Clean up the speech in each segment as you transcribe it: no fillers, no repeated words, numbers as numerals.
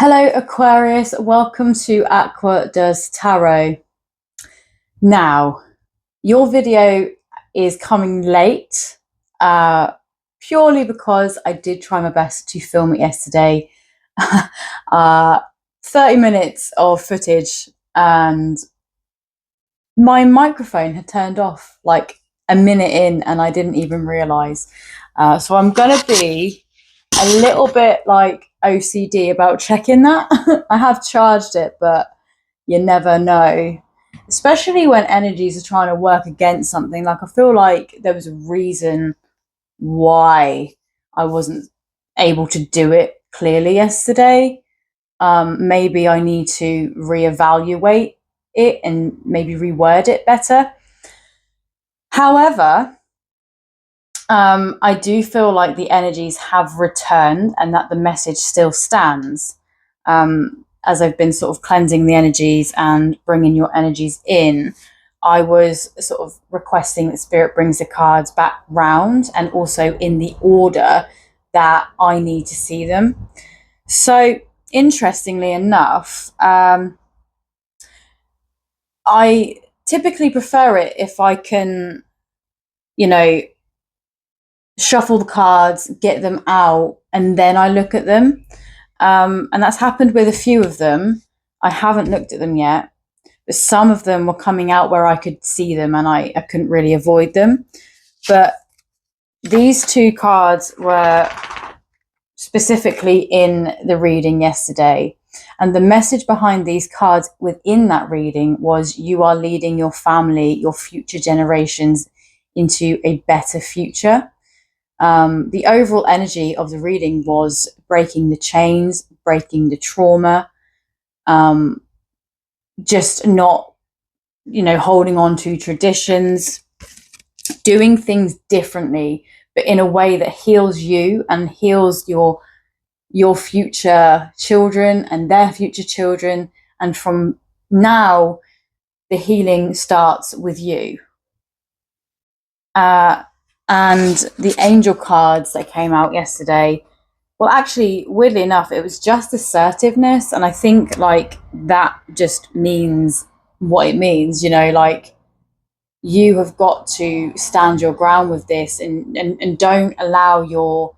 Hello Aquarius, welcome to Aquadoestarot. Now, your video is coming late purely because I did try my best to film it yesterday. 30 minutes of footage and my microphone had turned off like a minute in and I didn't even realise. So I'm going to be a little bit like OCD about checking that. I have charged it, but you never know, especially when energies are trying to work against something. Like I feel like there was a reason why I wasn't able to do it clearly yesterday. Maybe I need to reevaluate it and maybe reword it better. However, I do feel like the energies have returned and that the message still stands. As I've been sort of cleansing the energies and bringing your energies in, I was sort of requesting that Spirit brings the cards back round and also in the order that I need to see them. So interestingly enough, I typically prefer it if I can, shuffle the cards, get them out, and then I look at them. And that's happened with a few of them. I haven't looked at them yet, but some of them were coming out where I could see them and I couldn't really avoid them. But these two cards were specifically in the reading yesterday. And the message behind these cards within that reading was you are leading your family, your future generations into a better future. The overall energy of the reading was breaking the chains, breaking the trauma, just not, holding on to traditions, doing things differently, but in a way that heals you and heals your future children and their future children. And from now, the healing starts with you. And the angel cards that came out yesterday, well, actually, weirdly enough, it was just assertiveness. And I think like that just means what it means, like you have got to stand your ground with this and don't allow your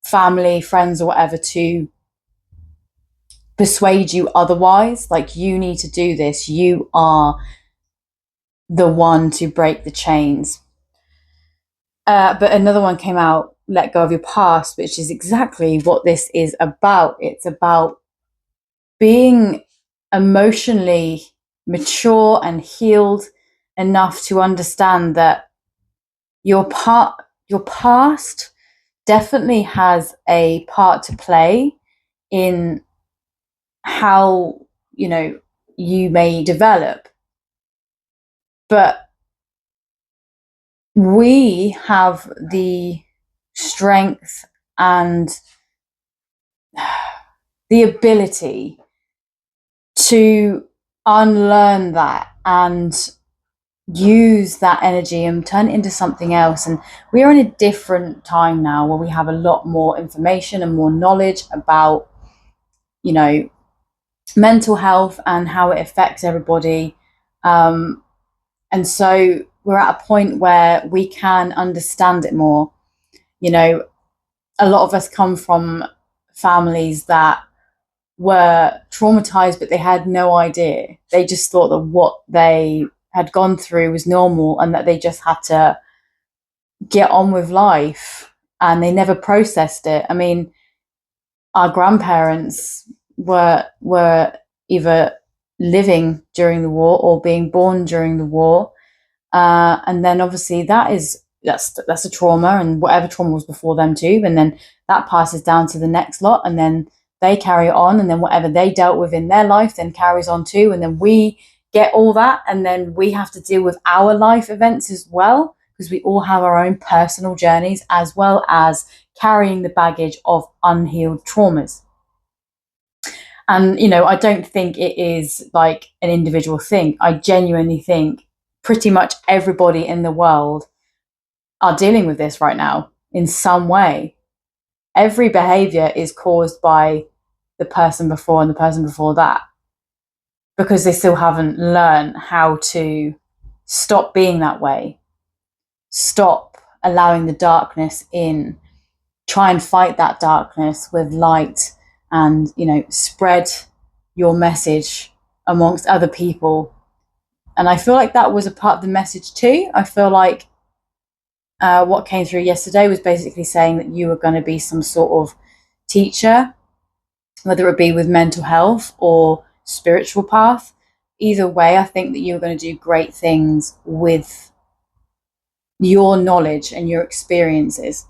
family, friends or whatever to persuade you otherwise. Like you need to do this. You are the one to break the chains. But another one came out, let go of your past, which is exactly what this is about. It's about being emotionally mature and healed enough to understand that your past definitely has a part to play in how, you may develop. But we have the strength and the ability to unlearn that and use that energy and turn it into something else. And we are in a different time now where we have a lot more information and more knowledge about, mental health and how it affects everybody. And so we're at a point where we can understand it more. A lot of us come from families that were traumatized, but they had no idea. They just thought that what they had gone through was normal and that they just had to get on with life, and they never processed it. I mean, our grandparents were either living during the war or being born during the war. And then obviously that's a trauma, and whatever trauma was before them too. And then that passes down to the next lot, and then they carry it on, and then whatever they dealt with in their life then carries on too. And then we get all that, and then we have to deal with our life events as well, because we all have our own personal journeys, as well as carrying the baggage of unhealed traumas. And, you know, I don't think it is like an individual thing. I genuinely think pretty much everybody in the world are dealing with this right now in some way. Every behavior is caused by the person before and the person before that, because they still haven't learned how to stop being that way, stop allowing the darkness in, try and fight that darkness with light, and, you know, spread your message amongst other people. And I feel like that was a part of the message too. I feel like what came through yesterday was basically saying that you were going to be some sort of teacher, whether it be with mental health or spiritual path. Either way, I think that you were going to do great things with your knowledge and your experiences.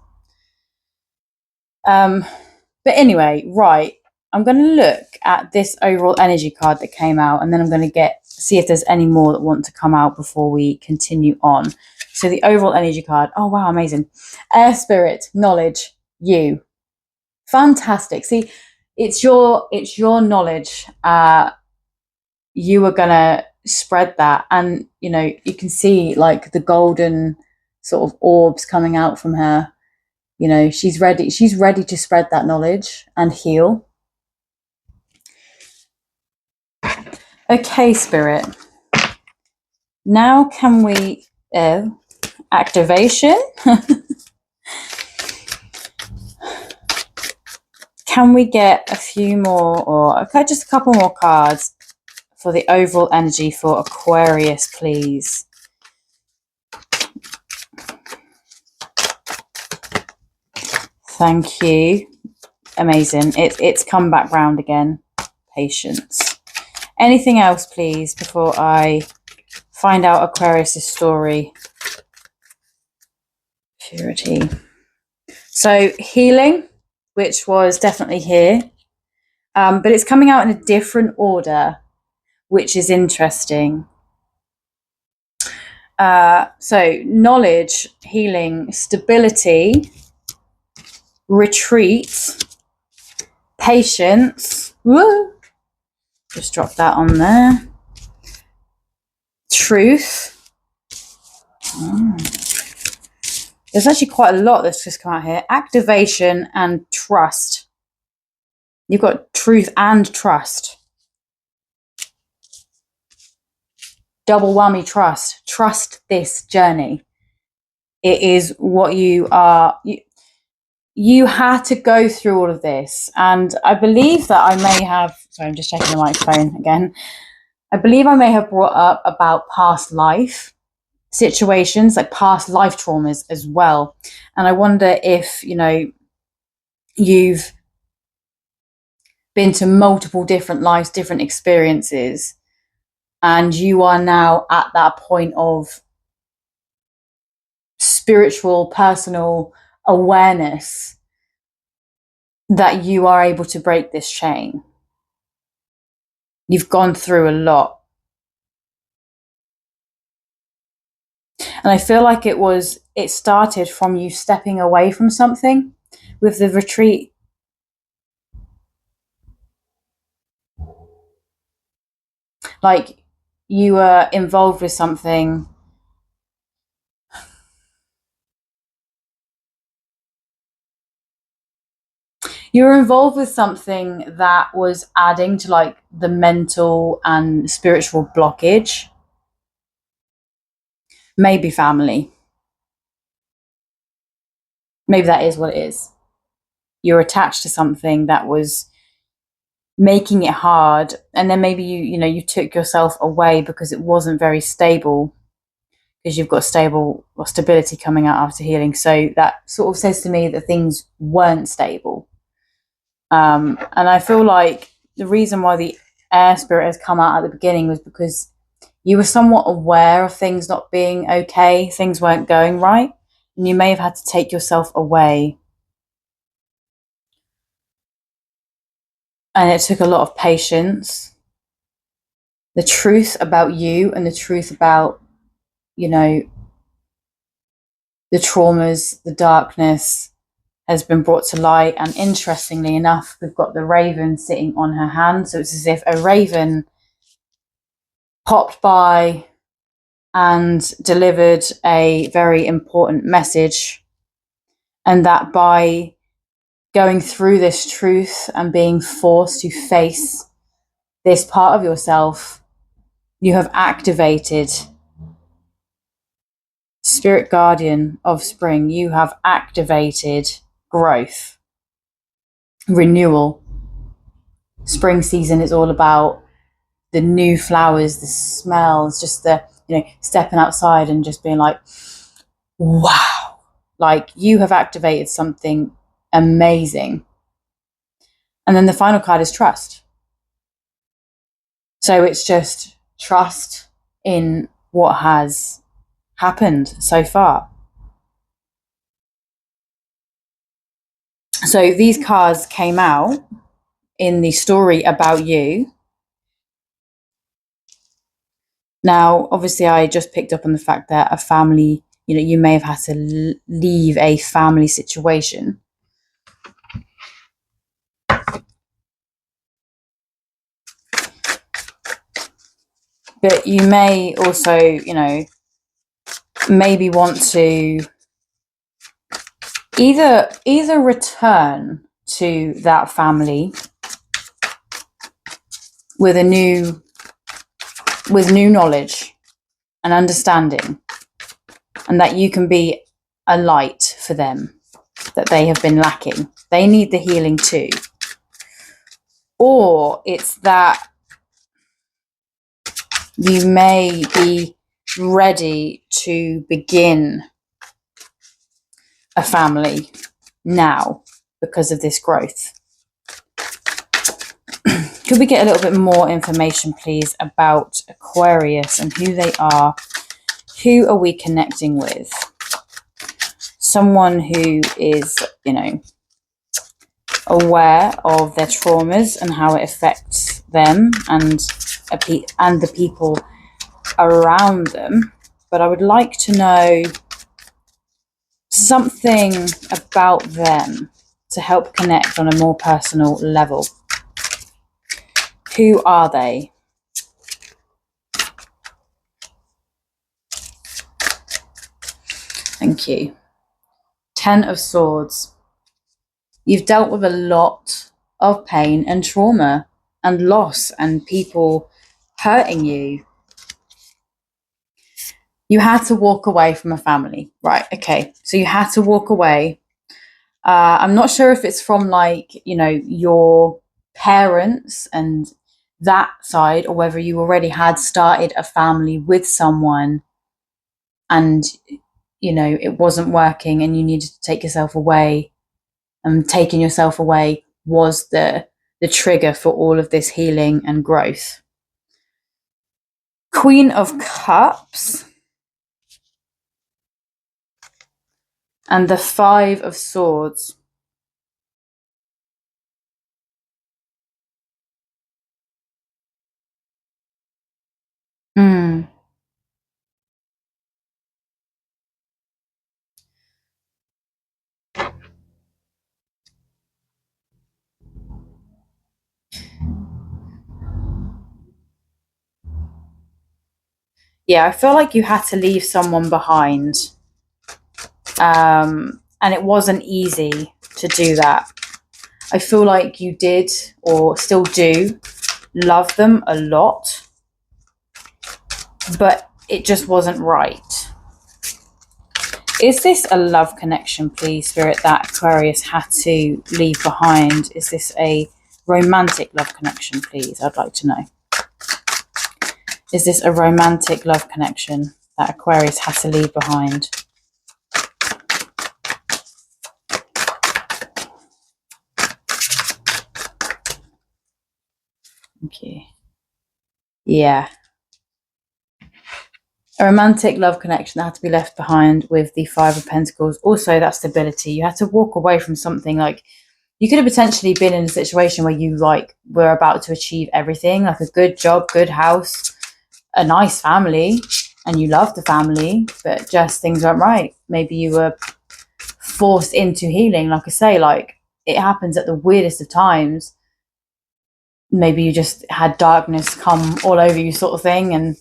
But anyway, right, I'm going to look at this overall energy card that came out, and then I'm going to see if there's any more that want to come out before we continue on. So the overall energy card, oh wow, amazing. Air spirit, knowledge, you. Fantastic. See, it's your knowledge. You are gonna spread that, and you know, you can see like the golden sort of orbs coming out from her. You know, she's ready to spread that knowledge and heal. Okay, spirit. Now can we activation? Can we get a few more, or okay, just a couple more cards for the overall energy for Aquarius, please? Thank you. Amazing. It's come back round again. Patience. Anything else, please, before I find out Aquarius' story? Purity. So healing, which was definitely here, but it's coming out in a different order, which is interesting. So knowledge, healing, stability, retreat, patience. Woo! Just drop that on there. Truth. There's actually quite a lot that's just come out here. Activation and trust. You've got truth and trust. Double whammy trust. Trust this journey. It is what you are. You had to go through all of this. And I believe that I may have, sorry, I'm just checking the microphone again. I believe I may have brought up about past life situations, like past life traumas as well. And I wonder if, you know, you've been to multiple different lives, different experiences, and you are now at that point of spiritual, personal awareness that you are able to break this chain. You've gone through a lot. And I feel like it started from you stepping away from something with the retreat. Like you were involved with something. You were involved with something that was adding to like the mental and spiritual blockage. Maybe family. Maybe that is what it is. You're attached to something that was making it hard, and then maybe you took yourself away because it wasn't very stable, because you've got stability coming out after healing. So that sort of says to me that things weren't stable. And I feel like the reason why the air spirit has come out at the beginning was because you were somewhat aware of things not being okay, things weren't going right, and you may have had to take yourself away. And it took a lot of patience. The truth about you and the truth about, the traumas, the darkness has been brought to light. And interestingly enough, we've got the raven sitting on her hand. So it's as if a raven popped by and delivered a very important message, and that by going through this truth and being forced to face this part of yourself, you have activated Spirit Guardian of Spring. You have activated growth, renewal. Spring season is all about the new flowers, the smells, just the, stepping outside and just being like, wow, like you have activated something amazing. And then the final card is trust. So it's just trust in what has happened so far. So these cards came out in the story about you. Now, obviously, I just picked up on the fact that a family, you may have had to leave a family situation. But you may also, maybe want to either return to that family with new knowledge and understanding, and that you can be a light for them that they have been lacking. They need the healing too. Or it's that you may be ready to begin a family now because of this growth. Could we get a little bit more information, please, about Aquarius and who they are? Who are we connecting with? Someone who is, aware of their traumas and how it affects them and the people around them. But I would like to know something about them to help connect on a more personal level. Who are they? Thank you. 10 of Swords. You've dealt with a lot of pain and trauma and loss and people hurting you. You had to walk away from a family. Right, okay. So you had to walk away. I'm not sure if it's from your parents and that side, or whether you already had started a family with someone and it wasn't working and you needed to take yourself away, and taking yourself away was the trigger for all of this healing and growth. Queen of Cups and the 5 of Swords. Yeah, I feel like you had to leave someone behind. And it wasn't easy to do that. I feel like you did, or still do, love them a lot, but it just wasn't right. Is this a love connection, please, Spirit, that Aquarius had to leave behind? Is this a romantic love connection, please? I'd like to know. Is this a romantic love connection that Aquarius had to leave behind? Okay. Yeah. A romantic love connection that had to be left behind with the 5 of Pentacles. Also, that stability. You had to walk away from something. Like, you could have potentially been in a situation where you were about to achieve everything, like a good job, good house, a nice family, and you loved the family, but just things weren't right. Maybe you were forced into healing. Like I say, like, it happens at the weirdest of times. Maybe you just had darkness come all over you, sort of thing, and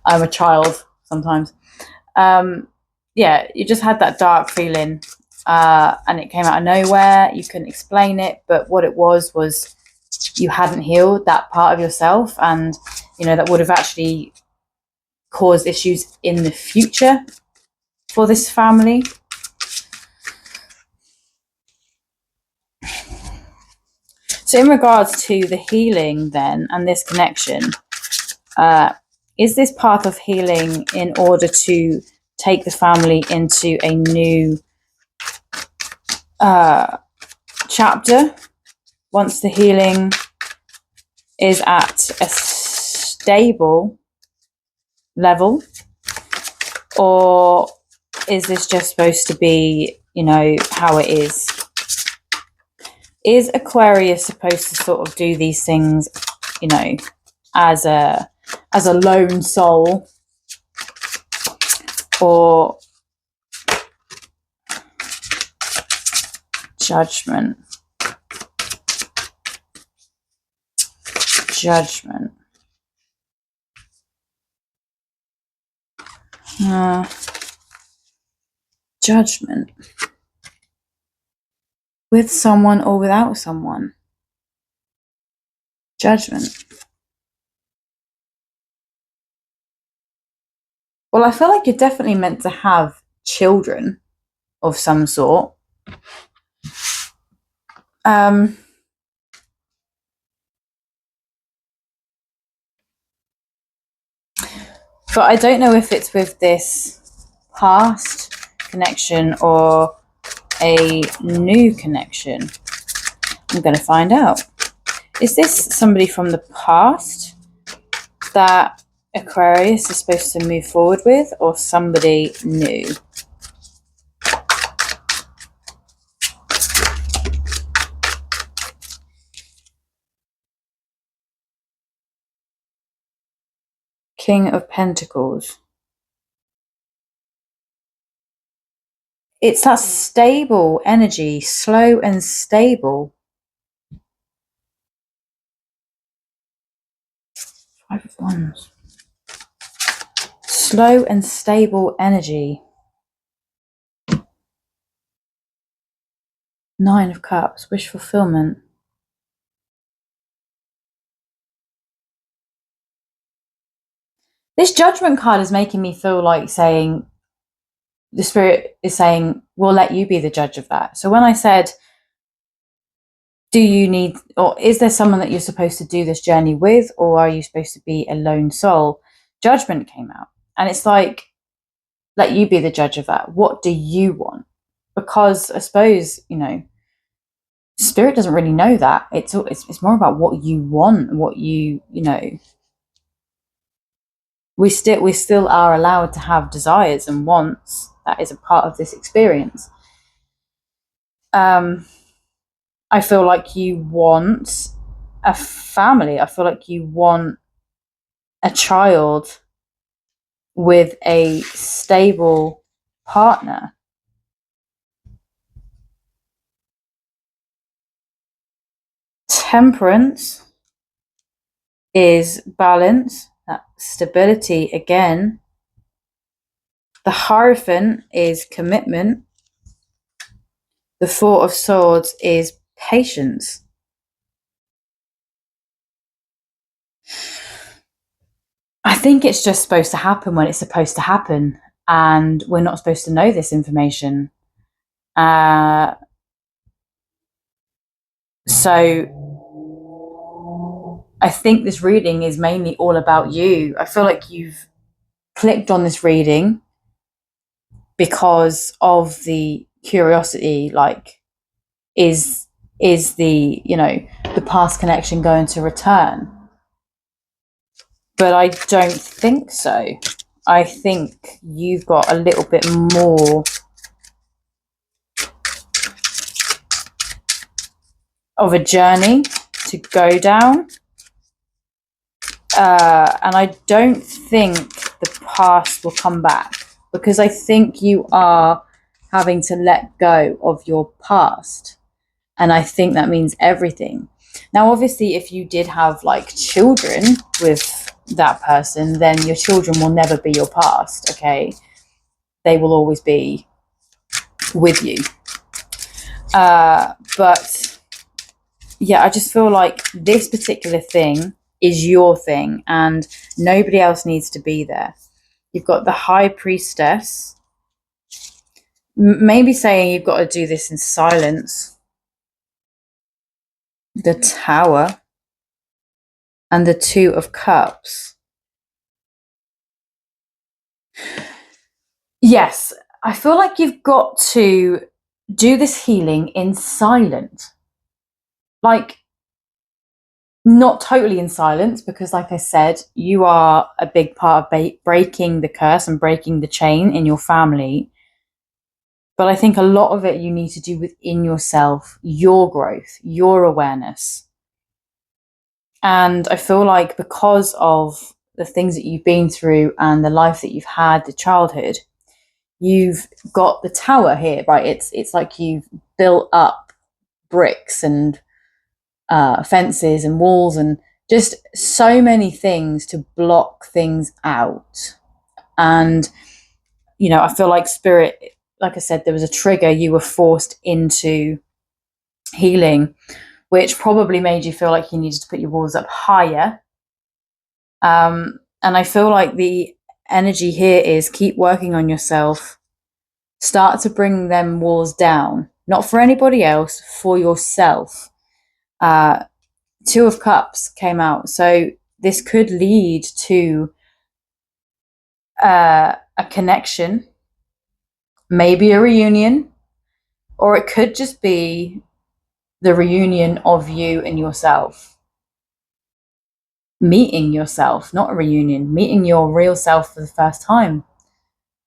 I'm a child sometimes. Yeah, you just had that dark feeling, and it came out of nowhere. You couldn't explain it, but what it was you hadn't healed that part of yourself, and that would have actually caused issues in the future for this family. So in regards to the healing then and this connection, is this path of healing in order to take the family into a new chapter once the healing is at a stable level? Or is this just supposed to be, how it is? Is Aquarius supposed to sort of do these things, as a lone soul? Or judgment? Judgment. Judgment. With someone or without someone? Judgment. Well, I feel like you're definitely meant to have children of some sort. But I don't know if it's with this past connection or a new connection. I'm going to find out. Is this somebody from the past that Aquarius is supposed to move forward with, or somebody new? King of Pentacles. It's that stable energy, slow and stable. Five of Wands. Slow and stable energy. Nine of Cups, wish fulfillment. This Judgment card is making me feel like saying, the Spirit is saying, we'll let you be the judge of that. So when I said, do you need, or is there someone that you're supposed to do this journey with, or are you supposed to be a lone soul? Judgment came out. And it's like, let you be the judge of that. What do you want? Because I suppose, Spirit doesn't really know that. It's more about what you want, what we still are allowed to have desires and wants. That is a part of this experience. I feel like you want a family. I feel like you want a child with a stable partner. Temperance is balance, that stability again. The Hierophant is commitment. The Four of Swords is patience. I think it's just supposed to happen when it's supposed to happen, and we're not supposed to know this information. So I think this reading is mainly all about you. I feel like you've clicked on this reading because of the curiosity, like, is the, the past connection going to return? But I don't think so. I think you've got a little bit more of a journey to go down. And I don't think the past will come back, because I think you are having to let go of your past. And I think that means everything. Now, obviously, if you did have like children with that person, then your children will never be your past, okay? They will always be with you. But yeah, I just feel like this particular thing is your thing and nobody else needs to be there. You've got the High Priestess, maybe saying you've got to do this in silence. The Tower and the Two of Cups. Yes, I feel like you've got to do this healing in silence. Like, not totally in silence, because like I said, you are a big part of breaking the curse and breaking the chain in your family. But I think a lot of it you need to do within yourself, your growth, your awareness. And I feel like because of the things that you've been through and the life that you've had, the childhood, you've got the Tower here, right? It's like you've built up bricks and fences and walls and just so many things to block things out. And, you know, I feel like Spirit, like I said, there was a trigger, you were forced into healing, which probably made you feel like you needed to put your walls up higher. And I feel like the energy here is keep working on yourself, start to bring them walls down, not for anybody else, for yourself. Two of Cups came out, so this could lead to a connection, maybe a reunion, or it could just be the reunion of you and yourself. Meeting yourself, not a reunion, meeting your real self for the first time.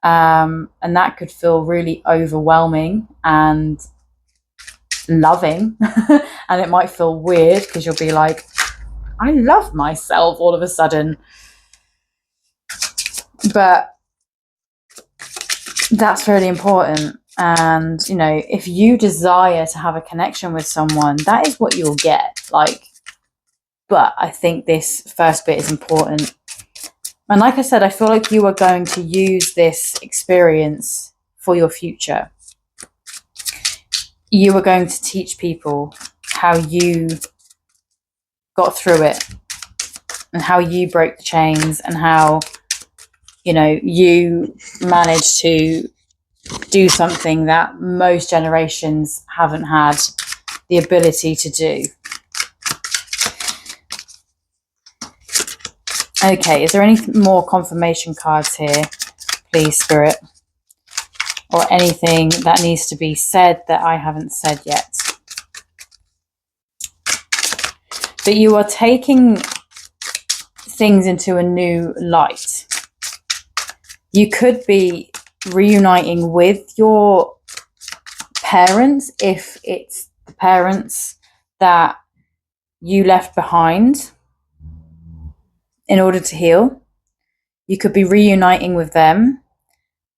And that could feel really overwhelming and loving. And it might feel weird because you'll be like, I love myself all of a sudden. But that's really important. And, you know, if you desire to have a connection with someone, that is what you'll get. Like, but I think this first bit is important. And like I said, I feel like you are going to use this experience for your future. You are going to teach people how you got through it and how you broke the chains and how, you know, you managed to do something that most generations haven't had the ability to do. Okay, is there any more confirmation cards here, please, Spirit? Or anything that needs to be said that I haven't said yet? But you are taking things into a new light. You could be reuniting with your parents if it's the parents that you left behind in order to heal. You could be reuniting with them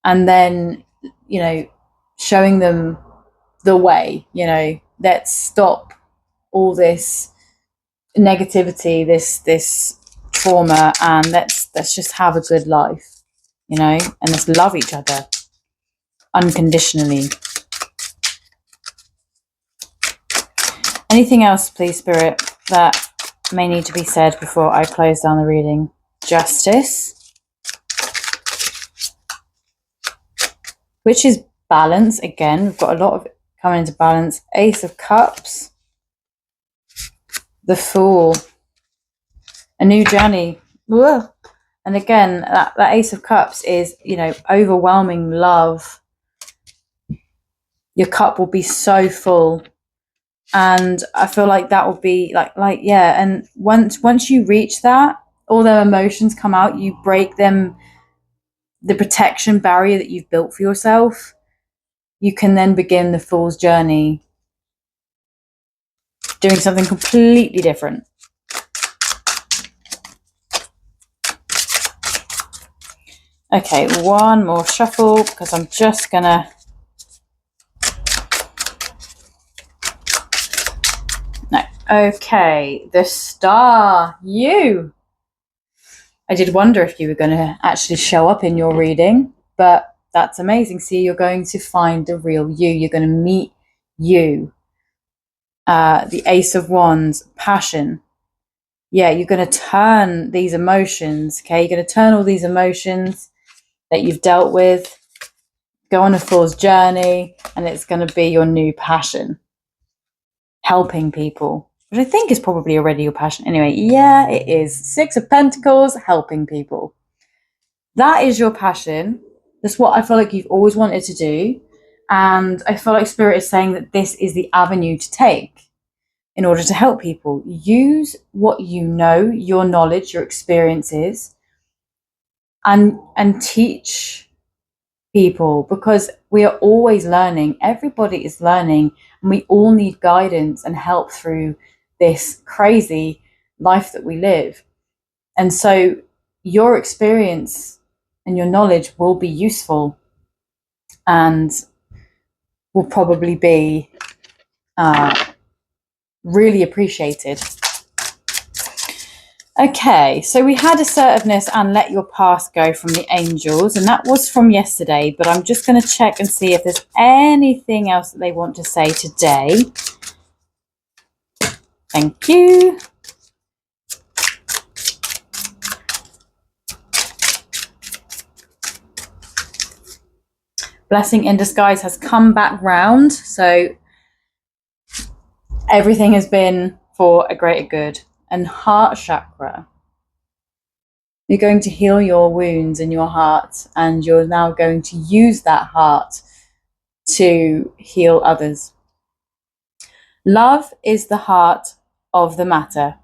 and then, you know, showing them the way, you know, let's stop all this negativity, this trauma, and let's just have a good life, you know, and let's love each other unconditionally. Anything else, please, Spirit, that may need to be said before I close down the reading? Justice, which is balance. Again, we've got a lot of it coming into balance. Ace of Cups, the Fool, a new journey. Ugh. And again, that Ace of Cups is, you know, overwhelming love. Your cup will be so full. And I feel like that will be like yeah. And once you reach that, all their emotions come out. You break them, the protection barrier that you've built for yourself. You can then begin the Fool's journey. doing something completely different. Okay, one more shuffle because I'm just gonna... No. Okay, the star, you. I did wonder if you were going to actually show up in your reading, but that's amazing. See, you're going to find the real you. You're going to meet you. The Ace of Wands, passion. Yeah, you're going to turn these emotions, okay? You're going to turn all these emotions that you've dealt with, go on a fool's journey, and it's going to be your new passion. Helping people, which I think is probably already your passion. Anyway, yeah, it is. 6 of Pentacles, helping people. That is your passion. That's what I feel like you've always wanted to do. And I feel like Spirit is saying that this is the avenue to take in order to help people. Use what you know, your knowledge, your experiences, and teach people, because we are always learning. Everybody is learning, and we all need guidance and help through this crazy life that we live. And so your experience and your knowledge will be useful and will probably be really appreciated. Okay, so we had assertiveness and let your past go from the angels, and that was from yesterday, but I'm just going to check and see if there's anything else that they want to say today. Thank you. Blessing in disguise has come back round, so everything has been for a greater good. And heart chakra. You're going to heal your wounds in your heart, and you're now going to use that heart to heal others. Love is the heart of the matter.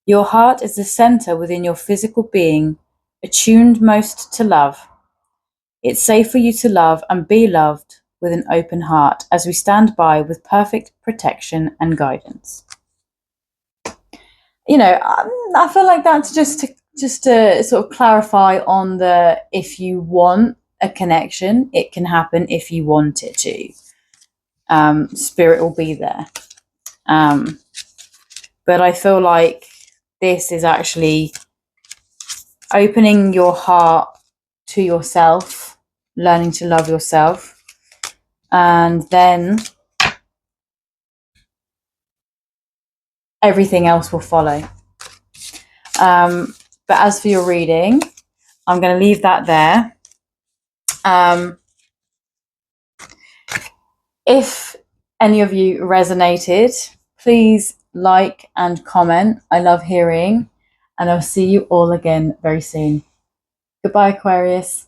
Your heart is the center within your physical being, attuned most to love. It's safe for you to love and be loved with an open heart as we stand by with perfect protection and guidance. You know, I feel like that's just to sort of clarify on the, if you want a connection, it can happen if you want it to. Spirit will be there. But I feel like this is actually opening your heart to yourself, learning to love yourself, and then everything else will follow. But as for your reading, I'm going to leave that there. If any of you resonated, please like and comment. I love hearing, and I'll see you all again very soon. Goodbye, Aquarius.